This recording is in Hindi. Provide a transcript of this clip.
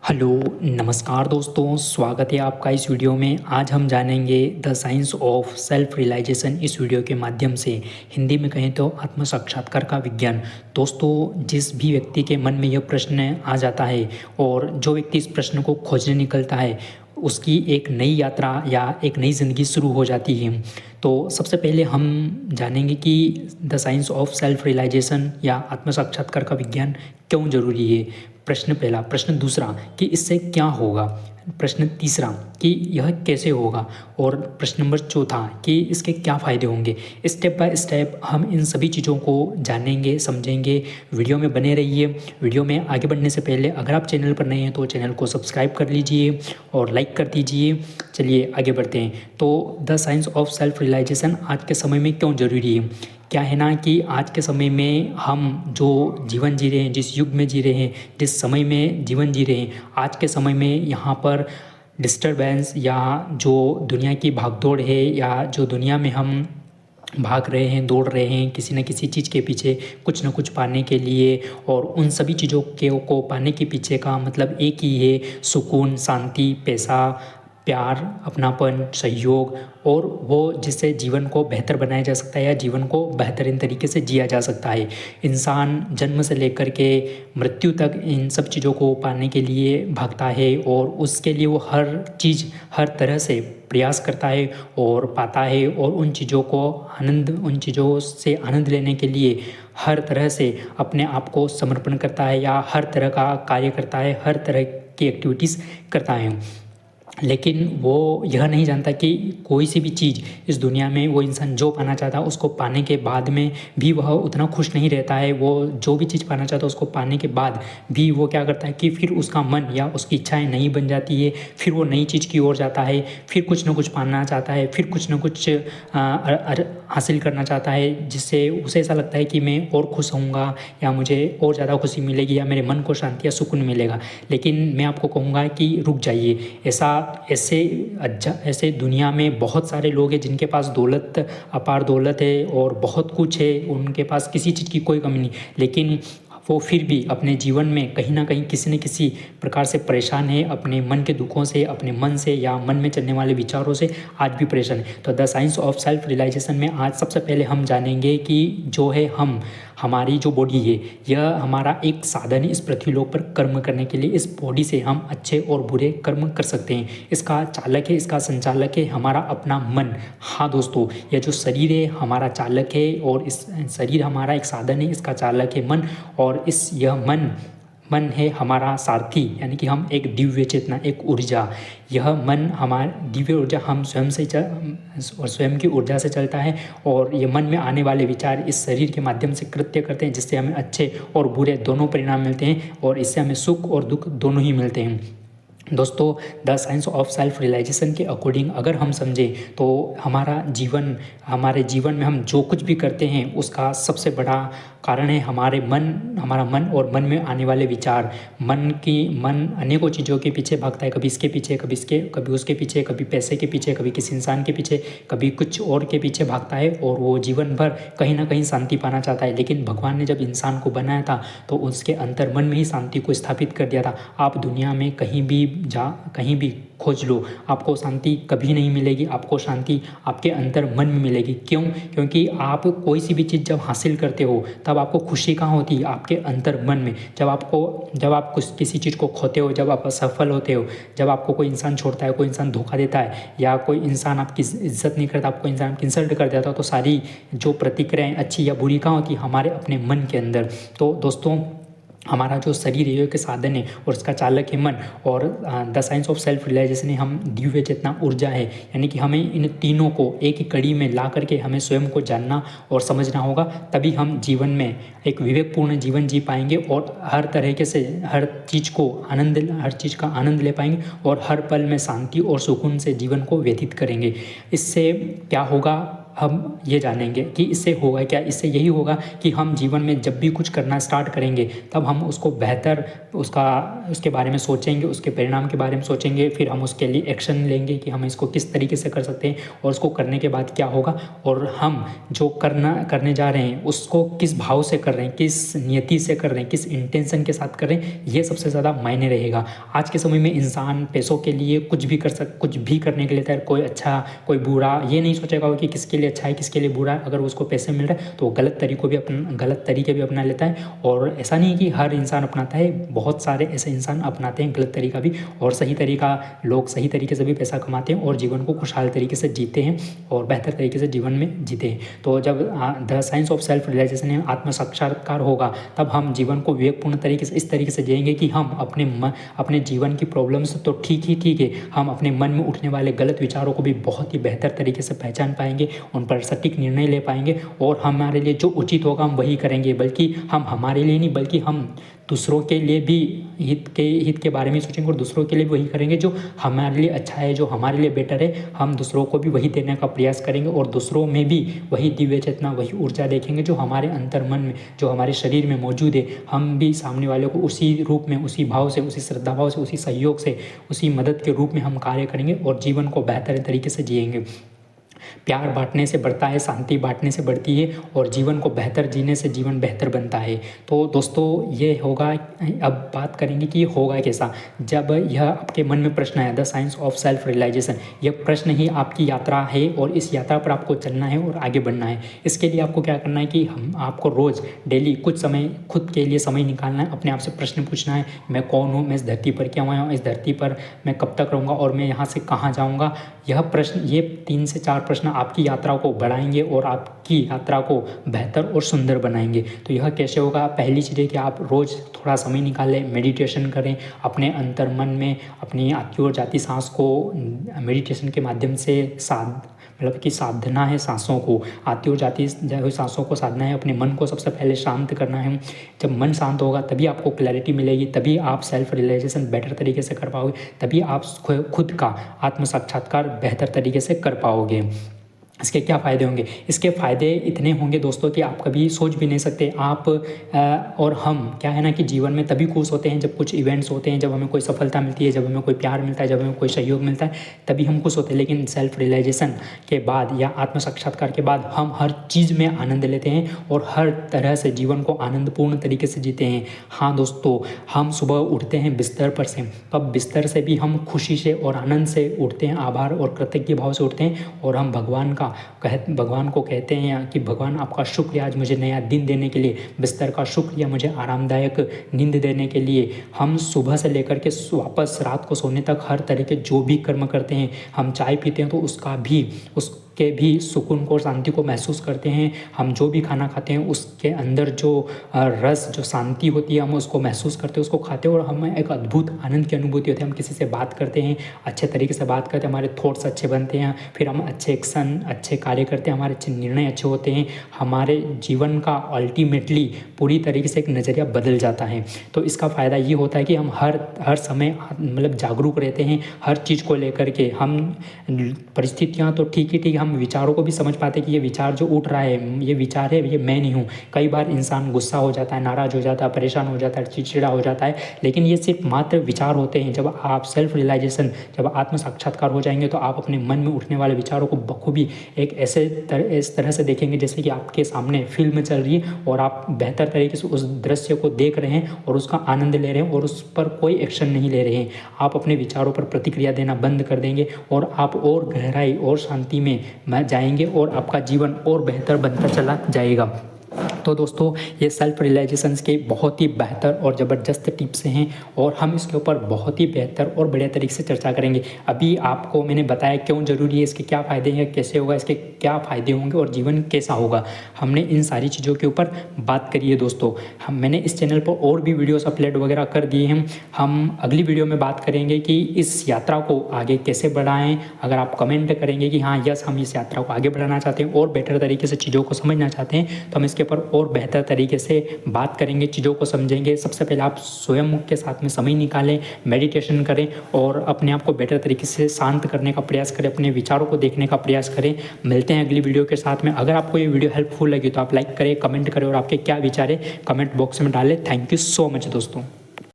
हेलो, नमस्कार दोस्तों, स्वागत है आपका इस वीडियो में। आज हम जानेंगे the science of self realisation इस वीडियो के माध्यम से। हिंदी में कहें तो आत्म साक्षात्कार का विज्ञान। दोस्तों, जिस भी व्यक्ति के मन में यह प्रश्न आ जाता है और जो व्यक्ति इस प्रश्न को खोजने निकलता है, उसकी एक नई यात्रा या एक नई ज़िंदगी शुरू हो जाती है। तो सबसे पहले हम जानेंगे कि the science of self realisation या आत्म साक्षात्कार का विज्ञान क्यों ज़रूरी है। प्रश्न पहला। प्रश्न दूसरा कि इससे क्या होगा। प्रश्न तीसरा कि यह कैसे होगा। और प्रश्न नंबर चौथा कि इसके क्या फ़ायदे होंगे। स्टेप बाय स्टेप हम इन सभी चीज़ों को जानेंगे, समझेंगे। वीडियो में बने रहिए। वीडियो में आगे बढ़ने से पहले अगर आप चैनल पर नए हैं तो चैनल को सब्सक्राइब कर लीजिए और लाइक कर दीजिए। चलिए आगे बढ़ते हैं। तो the science of self realisation आज के समय में क्यों ज़रूरी है। क्या है ना कि आज के समय में हम जो जीवन जी रहे हैं, जिस युग में जी रहे हैं, जिस समय में जीवन जी रहे हैं, आज के समय में यहाँ पर डिस्टरबेंस या जो दुनिया की भागदौड़ है या जो दुनिया में हम भाग रहे हैं, दौड़ रहे हैं किसी न किसी चीज़ के पीछे, कुछ न कुछ पाने के लिए, और उन सभी चीज़ों के को पाने के पीछे का मतलब एक ही है, सुकून, शांति, पैसा, प्यार, अपनापन, सहयोग, और वो जिससे जीवन को बेहतर बनाया जा सकता है या जीवन को बेहतरीन तरीके से जिया जा सकता है। इंसान जन्म से लेकर के मृत्यु तक इन सब चीज़ों को पाने के लिए भागता है और उसके लिए वो हर चीज़, हर तरह से प्रयास करता है और पाता है, और उन चीज़ों से आनंद लेने के लिए हर तरह से अपने आप को समर्पण करता है या हर तरह का कार्य करता है, हर तरह की एक्टिविटीज़ करता है। लेकिन वो यह नहीं जानता कि कोई सी भी चीज़ इस दुनिया में वो इंसान जो पाना चाहता है उसको पाने के बाद में भी वह उतना खुश नहीं रहता है। वो जो भी चीज़ पाना चाहता है उसको पाने के बाद भी वो क्या करता है कि फिर उसका मन या उसकी इच्छाएं नहीं बन जाती है। फिर वो नई चीज़ की ओर जाता है, फिर कुछ ना कुछ पाना चाहता है, फिर कुछ ना कुछ हासिल करना चाहता है, जिससे उसे ऐसा लगता है कि मैं और खुश होऊंगा या मुझे और ज़्यादा खुशी मिलेगी या मेरे मन को शांति या सुकून मिलेगा। लेकिन मैं आपको कहूँगा कि रुक जाइए। ऐसे दुनिया में बहुत सारे लोग हैं जिनके पास दौलत, अपार दौलत है और बहुत कुछ है, उनके पास किसी चीज़ की कोई कमी नहीं, लेकिन वो फिर भी अपने जीवन में कहीं ना कहीं किसी न किसी प्रकार से परेशान है, अपने मन के दुखों से, अपने मन से या मन में चलने वाले विचारों से आज भी परेशान है। तो the science of self realisation में आज सबसे पहले हम जानेंगे कि जो है हमारी जो बॉडी है, यह हमारा एक साधन है इस पृथ्वीलोक पर कर्म करने के लिए। इस बॉडी से हम अच्छे और बुरे कर्म कर सकते हैं। इसका चालक है, इसका संचालक है हमारा अपना मन। हाँ दोस्तों, यह जो शरीर है हमारा चालक है और इस शरीर हमारा एक साधन है, इसका चालक है मन। और यह मन है हमारा सारथी, यानी कि हम एक दिव्य चेतना, एक ऊर्जा। यह मन हमारी दिव्य ऊर्जा हम स्वयं की ऊर्जा से चलता है, और ये मन में आने वाले विचार इस शरीर के माध्यम से कृत्य करते हैं, जिससे हमें अच्छे और बुरे दोनों परिणाम मिलते हैं, और इससे हमें सुख और दुख दोनों ही मिलते हैं। दोस्तों, the science of self realisation के अकॉर्डिंग अगर हम समझें तो हमारे जीवन में हम जो कुछ भी करते हैं उसका सबसे बड़ा कारण है हमारा मन और मन में आने वाले विचार। मन अनेकों चीज़ों के पीछे भागता है, कभी इसके पीछे, कभी उसके पीछे, कभी पैसे के पीछे, कभी किसी इंसान के पीछे, कभी कुछ और के पीछे भागता है, और वो जीवन भर कहीं ना कहीं शांति पाना चाहता है। लेकिन भगवान ने जब इंसान को बनाया था तो उसके अंतर मन में ही शांति को स्थापित कर दिया था। आप दुनिया में कहीं भी खोज लो, आपको शांति कभी नहीं मिलेगी। आपको शांति आपके अंतर मन में मिलेगी। क्यों? क्योंकि आप कोई सी भी चीज़ जब हासिल करते हो तब आपको खुशी कहाँ होती है? आपके अंतर मन में। जब आप किसी चीज़ को खोते हो, जब आप असफल होते हो, जब आपको कोई इंसान छोड़ता है, कोई इंसान धोखा देता है, या कोई इंसान आपकी इज्जत नहीं करता, आपको इंसान आपकी इंसल्ट कर देता, तो सारी जो प्रतिक्रियाएँ अच्छी या बुरी कहाँ होती है? हमारे अपने मन के अंदर। तो दोस्तों, हमारा जो शरीर है के साधन है और इसका चालक है मन, और the science of self realisation हम दिव्य चेतना ऊर्जा है, यानी कि हमें इन तीनों को एक ही कड़ी में ला करके हमें स्वयं को जानना और समझना होगा। तभी हम जीवन में एक विवेकपूर्ण जीवन जी पाएंगे और हर तरीके से हर चीज़ का आनंद ले पाएंगे, और हर पल में शांति और सुकून से जीवन को व्यतीत करेंगे। इससे क्या होगा? हम ये जानेंगे कि इससे होगा क्या। इससे यही होगा कि हम जीवन में जब भी कुछ करना स्टार्ट करेंगे तब हम उसको बेहतर उसके बारे में सोचेंगे, उसके परिणाम के बारे में सोचेंगे, फिर हम उसके लिए एक्शन लेंगे कि हम इसको किस तरीके से कर सकते हैं और उसको करने के बाद क्या होगा, और हम जो करने जा रहे हैं उसको किस भाव से कर रहे हैं, किस नियति से कर रहे हैं, किस इंटेंशन के साथ कर रहे हैं, ये सबसे ज़्यादा मायने रहेगा। आज के समय में इंसान पैसों के लिए कुछ भी करने के लिए तैयार, कोई अच्छा कोई बुरा ये नहीं सोचेगा कि किसके लिए अच्छा है किसके लिए बुरा है। अगर उसको पैसे मिल रहा है तो वो गलत तरीके भी अपना लेता है। और ऐसा नहीं कि हर इंसान अपनाता है, बहुत सारे ऐसे इंसान अपनाते हैं गलत तरीका भी, और सही तरीका लोग सही तरीके से भी पैसा कमाते हैं और जीवन को खुशहाल तरीके से जीते हैं और बेहतर तरीके से जीवन में जीते हैं। तो जब the science of self realisation में आत्म साक्षात्कार होगा तब हम जीवन को विवेकपूर्ण तरीके से इस तरीके से जिएंगे कि हम अपने जीवन की प्रॉब्लम्स तो ठीक है, हम अपने मन में उठने वाले गलत विचारों को भी बहुत ही बेहतर तरीके से पहचान पाएंगे, उन पर सटीक निर्णय ले पाएंगे और हमारे लिए जो उचित होगा हम वही करेंगे। बल्कि हम हमारे लिए नहीं बल्कि हम दूसरों के लिए भी हित के बारे में सोचेंगे और दूसरों के लिए भी वही करेंगे जो हमारे लिए अच्छा है, जो हमारे लिए बेटर है। हम दूसरों को भी वही देने का प्रयास करेंगे और दूसरों में भी वही दिव्य चेतना, वही ऊर्जा देखेंगे जो हमारे अंतर मन में, जो हमारे शरीर में मौजूद है। हम भी सामने वाले को उसी रूप में, उसी भाव से, उसी श्रद्धा भाव से, उसी सहयोग से, उसी मदद के रूप में हम कार्य करेंगे और जीवन को बेहतर तरीके से जिएंगे। प्यार बांटने से बढ़ता है, शांति बांटने से बढ़ती है और जीवन को बेहतर जीने से जीवन बेहतर बनता है। तो दोस्तों ये होगा, अब बात करेंगे कि ये होगा कैसा। जब यह आपके मन में प्रश्न आया, the science of self realisation, यह प्रश्न ही आपकी यात्रा है और इस यात्रा पर आपको चलना है और आगे बढ़ना है। इसके लिए आपको क्या करना है कि आपको रोज़ डेली कुछ समय खुद के लिए समय निकालना है, अपने आप से प्रश्न पूछना है, मैं कौन हूँ, मैं इस धरती पर क्यों आया हूँ, इस धरती पर मैं कब तक रहूँगा और मैं यहाँ से कहाँ जाऊँगा। यह प्रश्न, ये 3 से 4 प्रश्न आपकी यात्रा को बढ़ाएंगे और आपकी यात्रा को बेहतर और सुंदर बनाएंगे। तो यह कैसे होगा? पहली चीज़ है कि आप रोज़ थोड़ा समय निकालें, मेडिटेशन करें, अपने अंतर मन में अपनी आती और जाती सांस को मेडिटेशन के माध्यम से मतलब कि साधना है, सांसों को आती और जाती हुई सांसों को साधना है। अपने मन को सबसे पहले शांत करना है। जब मन शांत होगा तभी आपको क्लैरिटी मिलेगी, तभी आप सेल्फ रियलाइजेशन बेटर तरीके से कर पाओगे, तभी आप खुद का आत्म साक्षात्कार बेहतर तरीके से कर पाओगे। इसके क्या फ़ायदे होंगे? इसके फ़ायदे इतने होंगे दोस्तों कि आप कभी सोच भी नहीं सकते। आप और हम क्या है ना कि जीवन में तभी खुश होते हैं जब कुछ इवेंट्स होते हैं, जब हमें कोई सफलता मिलती है, जब हमें कोई प्यार मिलता है, जब हमें कोई सहयोग मिलता है, तभी हम खुश होते हैं। लेकिन सेल्फ रियलाइजेशन के बाद या आत्म साक्षात्कार के बाद हम हर चीज़ में आनंद लेते हैं और हर तरह से जीवन को आनंदपूर्ण तरीके से जीते हैं। हाँ दोस्तों, हम सुबह उठते हैं बिस्तर पर से, तब बिस्तर से भी हम खुशी से और आनंद से उठते हैं, आभार और कृतज्ञ भाव से उठते हैं और हम भगवान को कहते हैं कि भगवान आपका शुक्रिया आज मुझे नया दिन देने के लिए, बिस्तर का शुक्रिया मुझे आरामदायक नींद देने के लिए। हम सुबह से लेकर के वापस रात को सोने तक हर तरह के जो भी कर्म करते हैं, हम चाय पीते हैं तो उसके भी सुकून को, शांति को महसूस करते हैं। हम जो भी खाना खाते हैं उसके अंदर जो रस, जो शांति होती है, हम उसको महसूस करते हैं, उसको खाते हैं और हमें एक अद्भुत आनंद की अनुभूति होती है। हम किसी से बात करते हैं, अच्छे तरीके से बात करते हैं, हमारे थॉट्स अच्छे बनते हैं, फिर हम अच्छे एक्शन, अच्छे कार्य करते हैं, हमारे अच्छे निर्णय अच्छे होते हैं, हमारे जीवन का अल्टीमेटली पूरी तरीके से एक नज़रिया बदल जाता है। तो इसका फ़ायदा ये होता है कि हम हर समय मतलब जागरूक रहते हैं हर चीज़ को लेकर के। हम परिस्थितियाँ तो ठीक है, हम विचारों को भी समझ पाते हैं कि ये विचार जो उठ रहा है, ये विचार है, ये मैं नहीं हूँ। कई बार इंसान गुस्सा हो जाता है, नाराज़ हो जाता है, परेशान हो जाता है, चिड़चिड़ा हो जाता है, लेकिन ये सिर्फ मात्र विचार होते हैं। जब आप सेल्फ रियलाइजेशन, जब आत्म साक्षात्कार हो जाएंगे तो आप अपने मन में उठने वाले विचारों को बखूबी इस तरह से देखेंगे जैसे कि आपके सामने फिल्म चल रही है और आप बेहतर तरीके से उस दृश्य को देख रहे हैं और उसका आनंद ले रहे हैं और उस पर कोई एक्शन नहीं ले रहे हैं। आप अपने विचारों पर प्रतिक्रिया देना बंद कर देंगे और आप और गहराई और शांति में जाएंगे और आपका जीवन और बेहतर बनता चला जाएगा। तो दोस्तों, ये सेल्फ रियलाइजेशंस के बहुत ही बेहतर और ज़बरदस्त टिप्स हैं और हम इसके ऊपर बहुत ही बेहतर और बढ़िया तरीके से चर्चा करेंगे। अभी आपको मैंने बताया क्यों ज़रूरी है, इसके क्या फ़ायदे हैं, कैसे होगा, इसके क्या फ़ायदे होंगे और जीवन कैसा होगा। हमने इन सारी चीज़ों के ऊपर बात करी है दोस्तों। मैंने इस चैनल पर और भी वीडियोस अपलोड वगैरह कर दिए हैं। हम अगली वीडियो में बात करेंगे कि इस यात्रा को आगे कैसे बढ़ाएँ। अगर आप कमेंट करेंगे कि हाँ यस, हम इस यात्रा को आगे बढ़ाना चाहते हैं और बेटर तरीके से चीज़ों को समझना चाहते हैं, तो हम इसके ऊपर और बेहतर तरीके से बात करेंगे, चीज़ों को समझेंगे। सबसे पहले आप स्वयं के साथ में समय निकालें, मेडिटेशन करें और अपने आप को बेटर तरीके से शांत करने का प्रयास करें, अपने विचारों को देखने का प्रयास करें। मिलते हैं अगली वीडियो के साथ में। अगर आपको ये वीडियो हेल्पफुल लगी तो आप लाइक करें, कमेंट करें और आपके क्या विचार है कमेंट बॉक्स में डालें। थैंक यू सो मच दोस्तों।